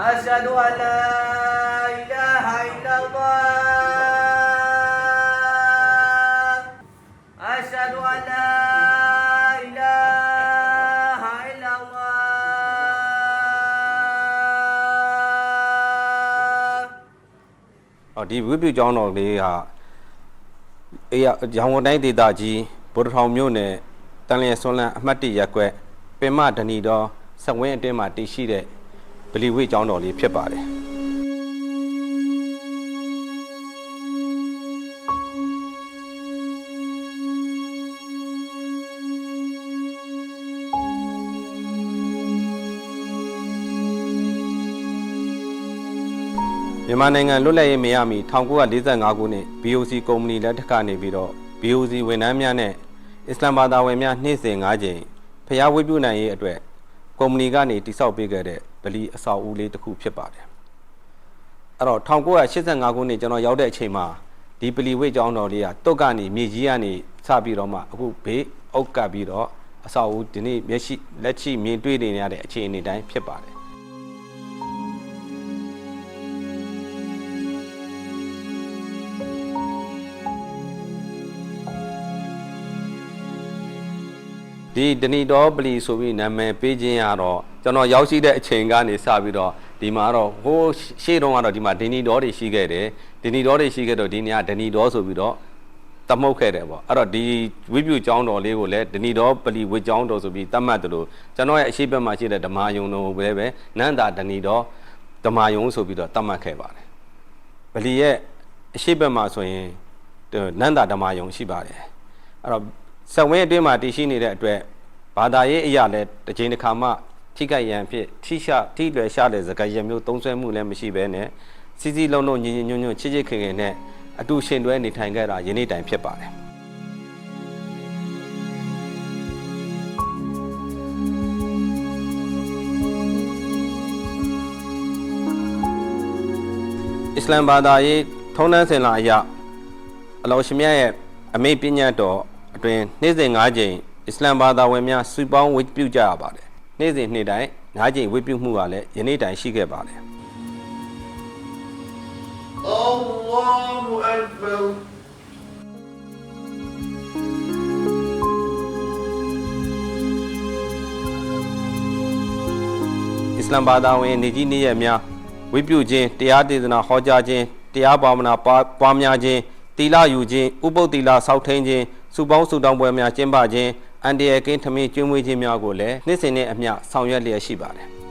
أشهد أن لا إله إلا الله أشهد أن لا إله إلا الله ဒီဝိပုကျောင်းတော်လေးဟာရောင်ဝန်တိုင်းဒေသကြီးဗုဒ္ဓထောင်မြို့နယ်တန်လျင်စွန်းလန်းအမှတ်1ရပ်ကွက်ပင်မဒဏီတော်ဆက်ဝင်းအတွင်းမှာတည်ရှိတဲ့ဗလီဝိကျောင်းတော်လေးဖြစ်ပါတယ်မြန်မာနိုင်ငံလွတ်လပ်ရေးမရမီ1945ခုနှစ် BOC ကုမ္ပဏီလက်ထက်ကနေပြီးတော့ BOC ဝန်ထမ်းများနဲ့အစ္စလာမ်ဘာသာဝင်များနေ့စဉ်9ကြိမ်ဖျားဝိပုနိုင်ရေးအတွက်ကုမ္ပဏီကနေတိစောက်ပေးခဲ့တဲ့ဗလီအဆောက်အဦလေးတစ်ခုဖြစ်ပါတယ်အဲ့တော့1985ခုနှစ်ကျွန်တော်ရောက်တဲ့အချိန်မှာဒီဗလီဝိကျောင်းတော်လေးကတုတ်ကနေမြေကြီးကနေစပြီးတော့မှအခုဘေးအုပ်ကပ်ပြီးတော့အဆောက်အဦဒီနေ့မျက်ရှိလက်ရှိမြင်တွေ့နေရတဲ့အခြေအနေတိုင်းဖြစ်ပါတယ်ဒီဒဏီတော်ပလီဆိုပြီးနာမည်ပေးခြင်းရတော့ကျွန်တော်ရောက်ရှိတဲ့အချိန်ကနေစပြီးတော့ဒီမှာတော့ဟိုးရှေ့တုန်းကတော့ဒီမှာဒဏီတော်တွေရှိခဲ့တယ်ဒဏီတော်တွေရှိခဲ့တော့ဒီနေရာဒဏီတော်ဆိုပြီးတော့တမုတ်ခဲ့တယ်ပေါ့အဲ့တော့ဒီဝိပုကျောင်းတော်လေးကိုလည်းဒဏီတော်ပလီဝိကျောင်းတော်ဆိုပြီးတတ်မှတ်တယ်လို့ကျွန်တော်ရဲ့အရှိဘက်မှာရှိတဲ့ဓမ္မယုံတော်ကိုပဲနန္တာဒဏီတော်ဓမ္မယုံဆိုပြီးတော့တတ်မှတ်ခဲ့ပါတယ်ပလီရဲ့အရှိဘက်မှာဆိုရင်နန္တာဓမ္မယုံရှိပါတယ်အဲ့တော့ဆက်ဝင်းအတွင်းမှာတည်ရှိနေတဲ့အတွက်ဘာသာရေးအရာလည်းတစ်ချိန်တစ်ခါမှထိခိုက်ရန်ဖြစ်ထိလွယ်ရှားတဲ့စကားရမျိုးသုံးဆွဲမှုလည်းမရှိဘဲနဲ့စီစီလုံးလုံးညင်ညွန့်ညွန့်ချစ်ချစ်ခင်ခင်နဲ့အတူရှင်တွဲနေထိုင်ခဲ့တာယနေ့တိုင်ဖြစ်ပါတယ်အစ္စလာမ်ဘာသာရေးထုံးတမ်းစဉ်လာအရအလောရှင်မြတ်ရဲ့အမိန့်ပညာတော်အတွင်နေ့စဉ်9ကြိမ်အစ္စလာမ်ဘာသာဝင်များစုပေါင်းဝတ်ပြုကြရပါတယ်နေ့စဉ်နေ့တိုင်း9ကြိမ်ဝတ်ပြုမှုကလည်းယနေ့တိုင်ရှိခဲ့ပါတယ် الله أكبر အစ္စလာမ်ဘာသာဝင်နေကြီးနေ့ရက်များဝတ်ပြုခြင်းတရားဒေသနာဟောကြားခြင်းတရားဘာဝနာပွားများခြင်းသီလယူခြင်းဥပုသ်သီလစောင့်ထိန်ခြင်းစုပေါင်းစုတောင်းပွဲများကျင်းပခြင်းအန်တရာကင်းထမင်းကျွေးမွေးခြင်းများကိုလည်းနေ့စဉ်နဲ့အမျှဆောင်ရွက်လျက်ရှိပါတယ်